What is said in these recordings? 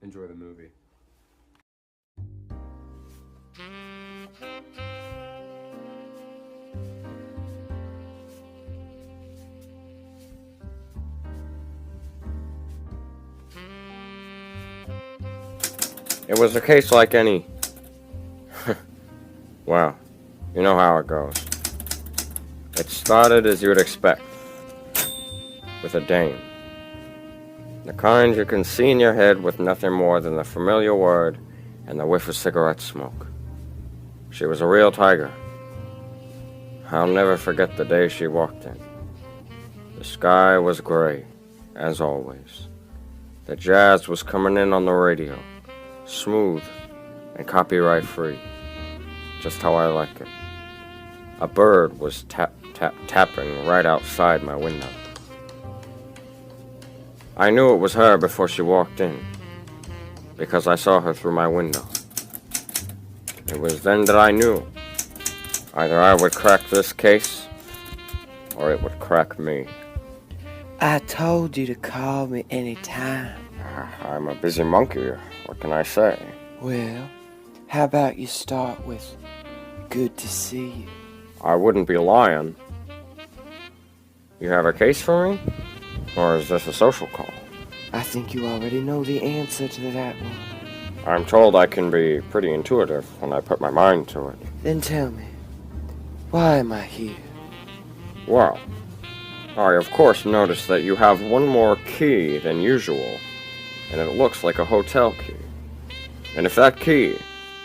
enjoy the movie. It was a case like any. Well, you know how it goes. It started as you would expect, with a dame. The kind you can see in your head with nothing more than the familiar word and the whiff of cigarette smoke. She was a real tiger. I'll never forget the day she walked in. The sky was gray, as always. The jazz was coming in on the radio, smooth and copyright-free, just how I like it. A bird was tapping right outside my window. I knew it was her before she walked in, because I saw her through my window. It was then that I knew either I would crack this case, or it would crack me. I told you to call me anytime. I'm a busy monkey, what can I say? Well, how about you start with, good to see you. I wouldn't be lying. You have a case for me? Or is this a social call? I think you already know the answer to that one. I'm told I can be pretty intuitive when I put my mind to it. Then tell me, why am I here? Well, I of course noticed that you have one more key than usual, and it looks like a hotel key. And if that key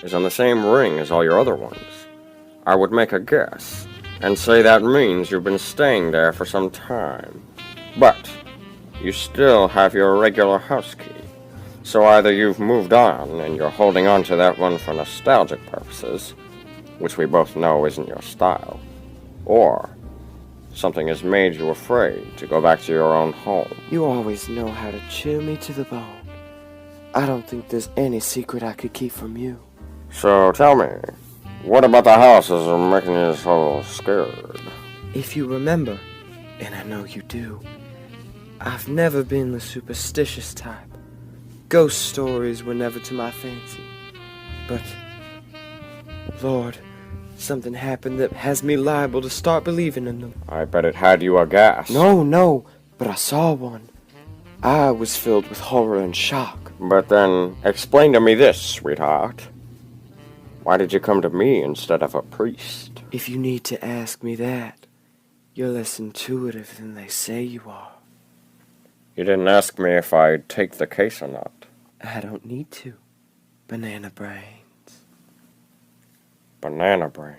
is on the same ring as all your other ones, I would make a guess and say that means you've been staying there for some time. But you still have your regular house key. So either you've moved on and you're holding on to that one for nostalgic purposes, which we both know isn't your style, or something has made you afraid to go back to your own home. You always know how to chill me to the bone. I don't think there's any secret I could keep from you. So tell me, what about the houses are making you so scared? If you remember, and I know you do, I've never been the superstitious type. Ghost stories were never to my fancy. But, Lord, something happened that has me liable to start believing in them. I bet it had you aghast. No, but I saw one. I was filled with horror and shock. But then, explain to me this, sweetheart. Why did you come to me instead of a priest? If you need to ask me that, you're less intuitive than they say you are. You didn't ask me if I'd take the case or not. I don't need to. Banana brains. Banana brains.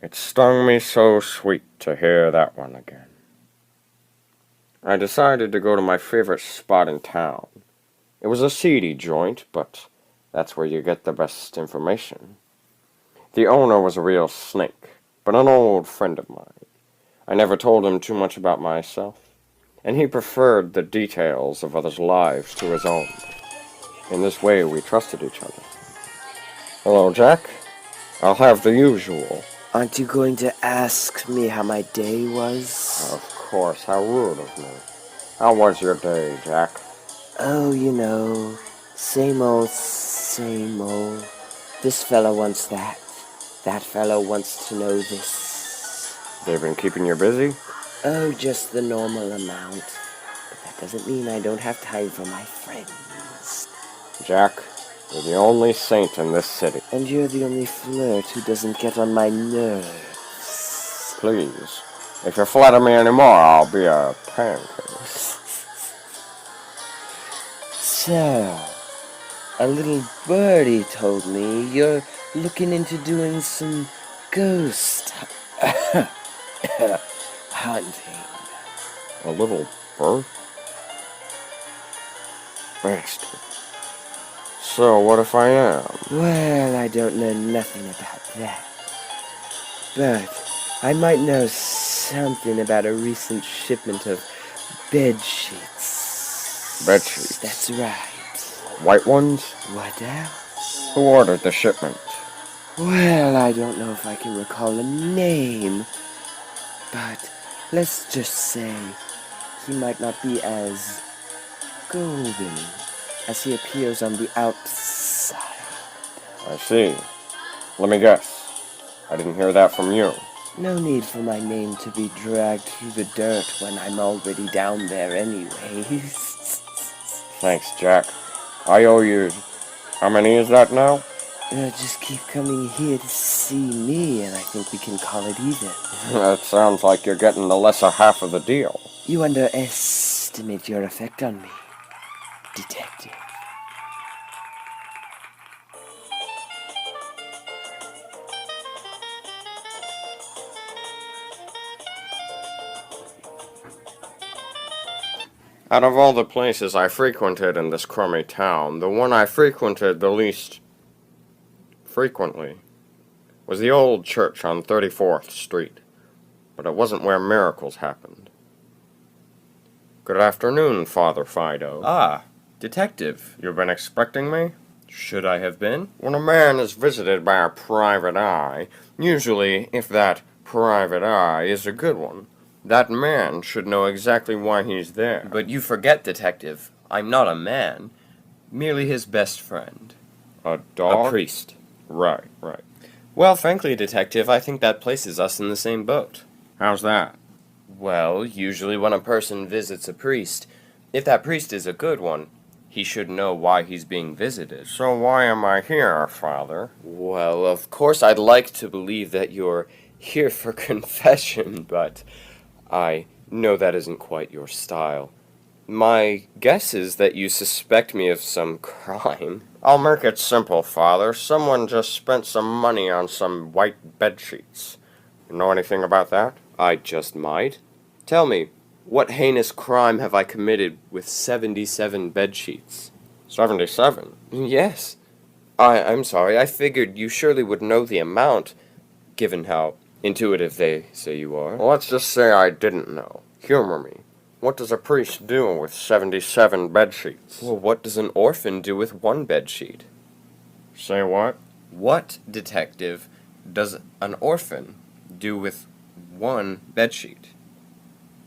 It stung me so sweet to hear that one again. I decided to go to my favorite spot in town. It was a seedy joint, but that's where you get the best information. The owner was a real snake, but an old friend of mine. I never told him too much about myself, and he preferred the details of others' lives to his own. In this way, we trusted each other. Hello, Jack. I'll have the usual. Aren't you going to ask me how my day was? Of course, how rude of me. How was your day, Jack? Oh, you know, same old, same old. This fellow wants that. That fellow wants to know this. They've been keeping you busy? Oh, just the normal amount. But that doesn't mean I don't have time for my friends. Jack, you're the only saint in this city. And you're the only flirt who doesn't get on my nerves. Please, if you flatter me anymore, I'll be a pancake. So, a little birdie told me you're looking into doing some ghost hunting. A little bird? Bastard. So, what if I am? Well, I don't know nothing about that. But I might know something about a recent shipment of bedsheets. Bedsheets? That's right. White ones? What else? Who ordered the shipment? Well, I don't know if I can recall a name. But let's just say he might not be as golden as he appears on the outside. I see. Let me guess. I didn't hear that from you. No need for my name to be dragged through the dirt when I'm already down there anyways. Thanks, Jack. I owe you... How many is that now? Just keep coming here to see me, and I think we can call it even. That sounds like you're getting the lesser half of the deal. You underestimate your effect on me, detective. Out of all the places I frequented in this crummy town, the one I frequented the least frequently was the old church on 34th Street, but it wasn't where miracles happened. Good afternoon, Father Fido. Ah, detective. You've been expecting me? Should I have been? When a man is visited by a private eye, usually, if that private eye is a good one, that man should know exactly why he's there. But you forget, detective. I'm not a man. Merely his best friend. A dog? A priest. Right. Well, frankly, detective, I think that places us in the same boat. How's that? Well, usually when a person visits a priest, if that priest is a good one, he should know why he's being visited. So why am I here, Father? Well, of course I'd like to believe that you're here for confession, but I know that isn't quite your style. My guess is that you suspect me of some crime. I'll make it simple, Father. Someone just spent some money on some white bedsheets. You know anything about that? I just might. Tell me, what heinous crime have I committed with 77 bedsheets? 77? Yes. I'm sorry, I figured you surely would know the amount, given how intuitive they say you are. Well, let's just say I didn't know. Humor me. What does a priest do with 77 bedsheets? Well, what does an orphan do with one bedsheet? Say what? What, detective, does an orphan do with one bedsheet?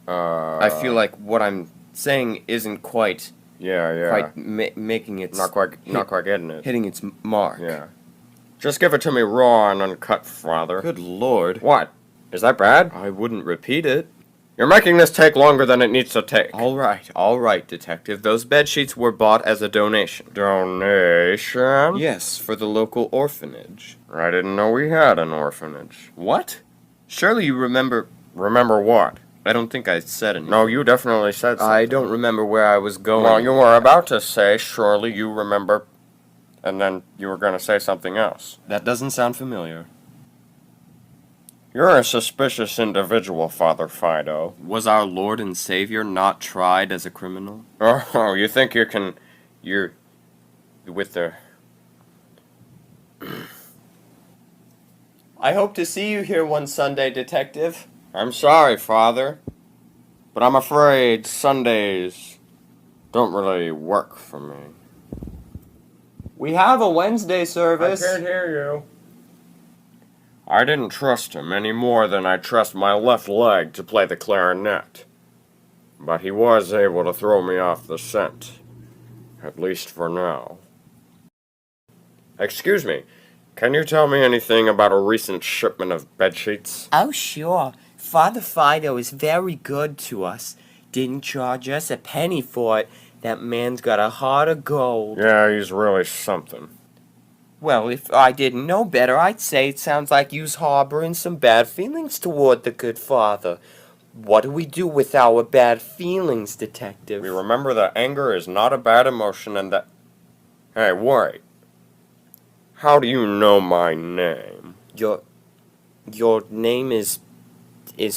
I feel like what I'm saying isn't quite making its not quite getting it. hitting its mark. Yeah. Just give it to me raw and uncut, Father. Good Lord. What? Is that bad? I wouldn't repeat it. You're making this take longer than it needs to take. All right, detective. Those bedsheets were bought as a donation. Donation? Yes, for the local orphanage. I didn't know we had an orphanage. What? Surely you remember... Remember what? I don't think I said anything. No, you definitely said something. I don't remember where I was going. Well, you were about to say, surely you remember, and then you were going to say something else. That doesn't sound familiar. You're a suspicious individual, Father Fido. Was our Lord and Savior not tried as a criminal? Oh, you think you're with the... I hope to see you here one Sunday, detective. I'm sorry, Father, but I'm afraid Sundays don't really work for me. We have a Wednesday service. I can't hear you. I didn't trust him any more than I trust my left leg to play the clarinet. But he was able to throw me off the scent. At least for now. Excuse me, can you tell me anything about a recent shipment of bedsheets? Oh, sure. Father Fido is very good to us. Didn't charge us a penny for it. That man's got a heart of gold. Yeah, he's really something. Well, if I didn't know better, I'd say it sounds like you's harboring some bad feelings toward the good father. What do we do with our bad feelings, detective? We remember that anger is not a bad emotion and that... Hey, wait. How do you know my name? Your name is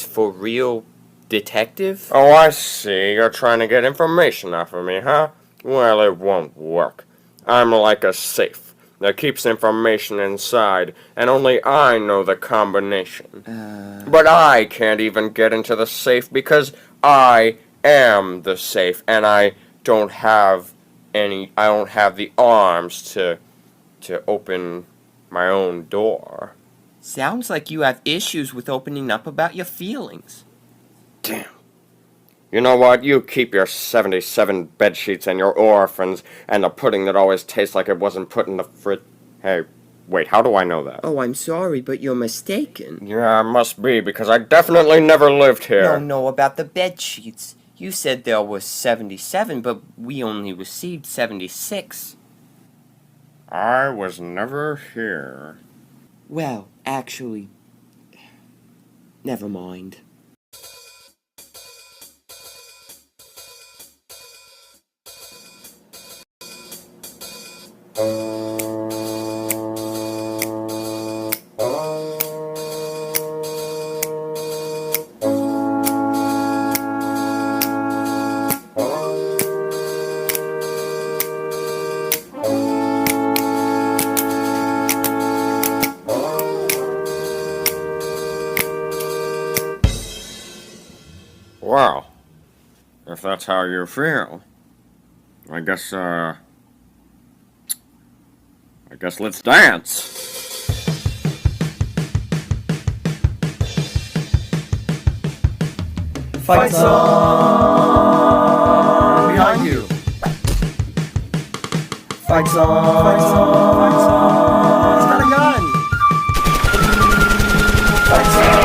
for real, detective? Oh, I see. You're trying to get information off of me, huh? Well, it won't work. I'm like a safe that keeps information inside, and only I know the combination. But I can't even get into the safe because I am the safe, and I don't have the arms to open my own door. Sounds like you have issues with opening up about your feelings. Damn. You know what? You keep your 77 bedsheets and your orphans and the pudding that always tastes like it wasn't put in the fridge. Hey, wait, how do I know that? Oh, I'm sorry, but you're mistaken. Yeah, it must be, because I definitely never lived here. No, about the bed sheets. You said there was 77, but we only received 76. I was never here. Well, actually, never mind. Well, if that's how you feel, I guess let's dance. Fight song! Behind you! Fight song! Fight song! Fight song! He's got a gun! Fight song!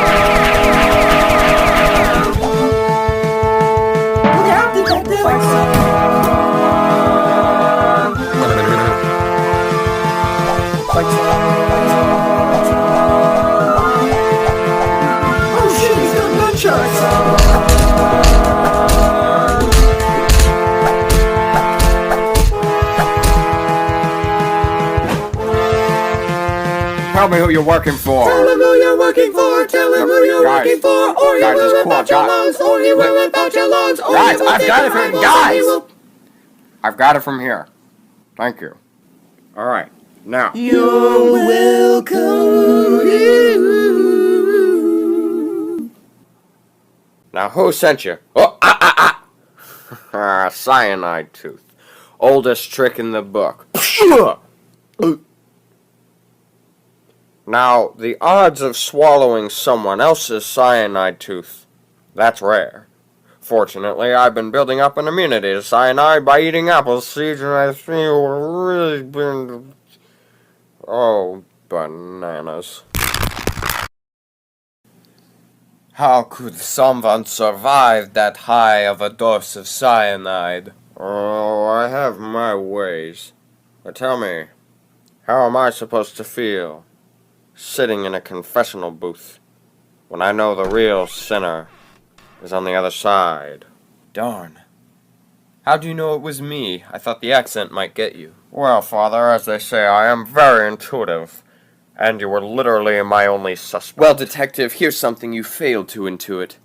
Look out, detective! Fight song! Fight song! Oh shit, he's got gunshots! Tell me who you're working for. Tell him who you're working for. Tell him who you're Guys, working for. Or he guys, will it's rip cool, out your guys. lungs. Or he will rip out your lungs. Or Guys, he will I've take got your it from- eyeballs, guys! or he will- I've got it from here. Thank you. All right, now. You're welcome. Now, who sent you? Oh, cyanide tooth. Oldest trick in the book. Now, the odds of swallowing someone else's cyanide tooth, that's rare. Fortunately, I've been building up an immunity to cyanide by eating apple seeds, and I think we're really been... Oh, bananas. How could someone survive that high of a dose of cyanide? Oh, I have my ways. But tell me, how am I supposed to feel sitting in a confessional booth when I know the real sinner is on the other side? Darn. How do you know it was me? I thought the accent might get you. Well, Father, as they say, I am very intuitive, and you were literally my only suspect. Well, Detective, here's something you failed to intuit.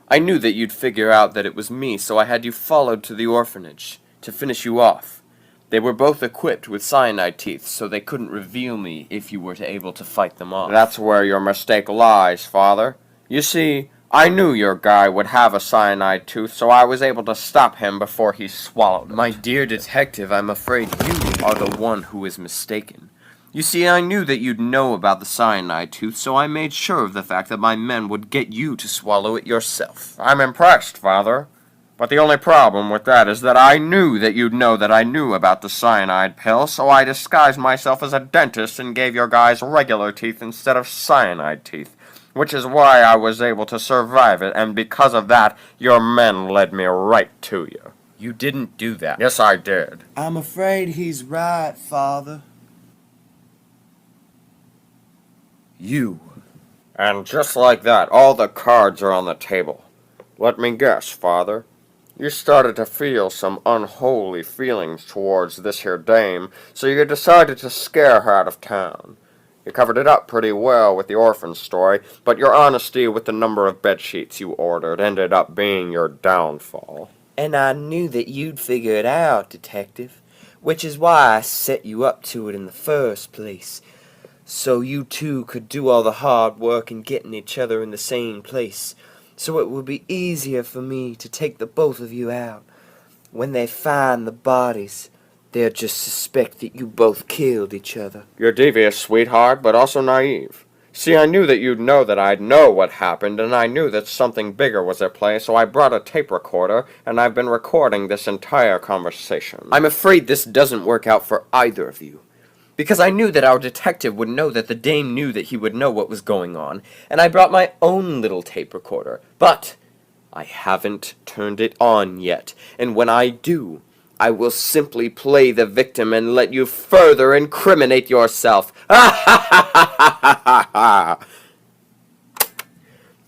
I knew that you'd figure out that it was me, so I had you followed to the orphanage to finish you off. They were both equipped with cyanide teeth, so they couldn't reveal me if you were able to fight them off. That's where your mistake lies, Father. You see, I knew your guy would have a cyanide tooth, so I was able to stop him before he swallowed it. My dear detective, I'm afraid you are the one who is mistaken. You see, I knew that you'd know about the cyanide tooth, so I made sure of the fact that my men would get you to swallow it yourself. I'm impressed, Father. But the only problem with that is that I knew that you'd know that I knew about the cyanide pill, so I disguised myself as a dentist and gave your guys regular teeth instead of cyanide teeth. Which is why I was able to survive it, and because of that, your men led me right to you. You didn't do that. Yes, I did. I'm afraid he's right, Father. You. And just like that, all the cards are on the table. Let me guess, Father. You started to feel some unholy feelings towards this here dame, so you decided to scare her out of town. You covered it up pretty well with the orphan story, but your honesty with the number of bedsheets you ordered ended up being your downfall. And I knew that you'd figure it out, Detective, which is why I set you up to it in the first place. So you two could do all the hard work in getting each other in the same place, so it would be easier for me to take the both of you out. When they find the bodies, they'll just suspect that you both killed each other. You're devious, sweetheart, but also naive. See, I knew that you'd know that I'd know what happened, and I knew that something bigger was at play, so I brought a tape recorder, and I've been recording this entire conversation. I'm afraid this doesn't work out for either of you. Because I knew that our detective would know that the dame knew that he would know what was going on, and I brought my own little tape recorder. But I haven't turned it on yet, and when I do, I will simply play the victim and let you further incriminate yourself.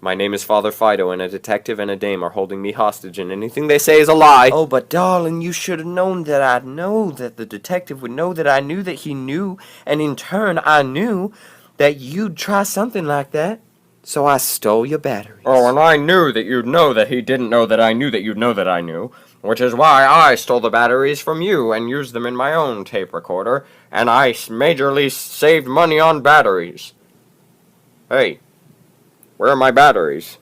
My name is Father Fido, and a detective and a dame are holding me hostage, and anything they say is a lie. Oh, but darling, you should have known that I'd know that the detective would know that I knew that he knew, and in turn I knew that you'd try something like that. So I stole your batteries. Oh, and I knew that you'd know that he didn't know that I knew that you'd know that I knew, which is why I stole the batteries from you and used them in my own tape recorder, and I majorly saved money on batteries. Hey, where are my batteries?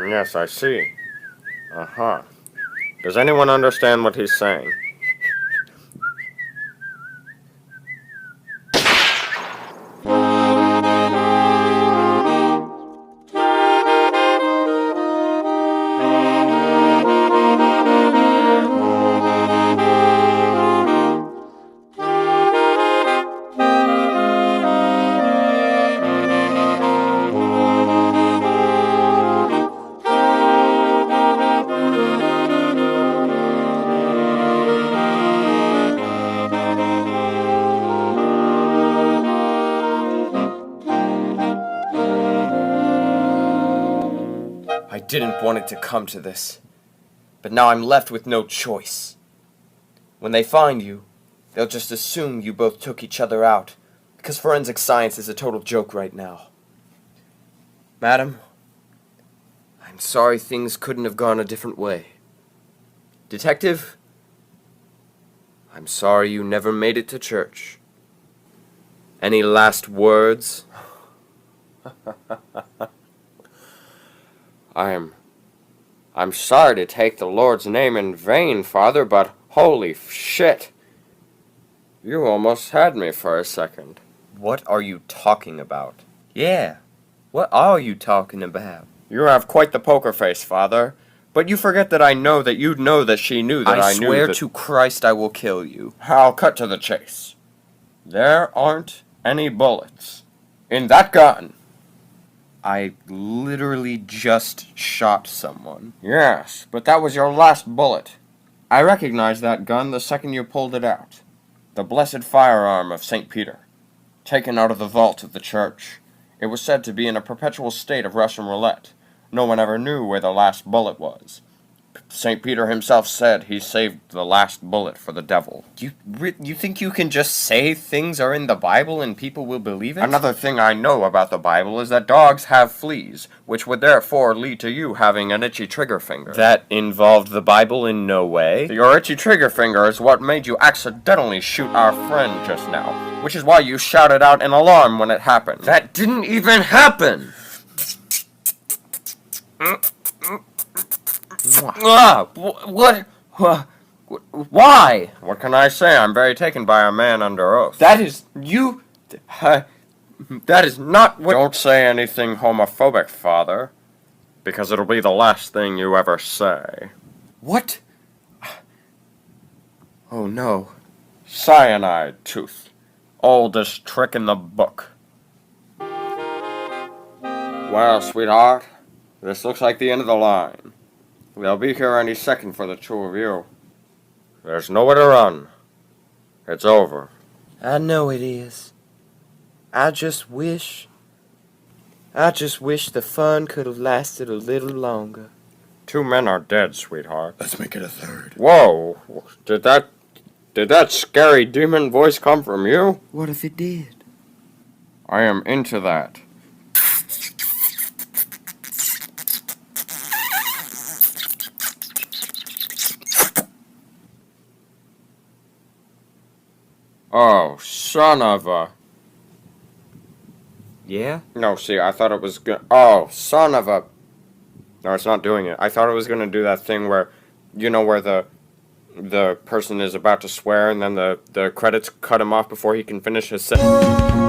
Yes, I see. Uh-huh. Does anyone understand what he's saying? I didn't want it to come to this, but now I'm left with no choice. When they find you, they'll just assume you both took each other out, because forensic science is a total joke right now. Madam, I'm sorry things couldn't have gone a different way. Detective, I'm sorry you never made it to church. Any last words? I'm sorry to take the Lord's name in vain, Father, but holy shit. You almost had me for a second. What are you talking about? Yeah, what are you talking about? You have quite the poker face, Father. But you forget that I know that you know that she knew that I knew that... I swear to Christ I will kill you. I'll cut to the chase. There aren't any bullets in that gun. I literally just shot someone. Yes, but that was your last bullet. I recognized that gun the second you pulled it out. The blessed firearm of St. Peter, taken out of the vault of the church. It was said to be in a perpetual state of Russian roulette. No one ever knew where the last bullet was. St. Peter himself said he saved the last bullet for the devil. You think you can just say things are in the Bible and people will believe it? Another thing I know about the Bible is that dogs have fleas, which would therefore lead to you having an itchy trigger finger. That involved the Bible in no way. Your itchy trigger finger is what made you accidentally shoot our friend just now, which is why you shouted out an alarm when it happened. That didn't even happen! What? Why? What can I say? I'm very taken by a man under oath. That is not what... Don't say anything homophobic, Father, because it'll be the last thing you ever say. What? Oh no. Cyanide tooth. Oldest trick in the book. Well, sweetheart, this looks like the end of the line. They'll be here any second for the two of you. There's nowhere to run. It's over. I know it is. I just wish the fun could have lasted a little longer. 2 men are dead, sweetheart. Let's make it a third. Whoa! Did that scary demon voice come from you? What if it did? I am into that. Oh, son of a... Yeah? No, see, I thought it was gonna... Oh, son of a... No, it's not doing it. I thought it was gonna do that thing where, you know, where the person is about to swear and then the credits cut him off before he can finish his sentence.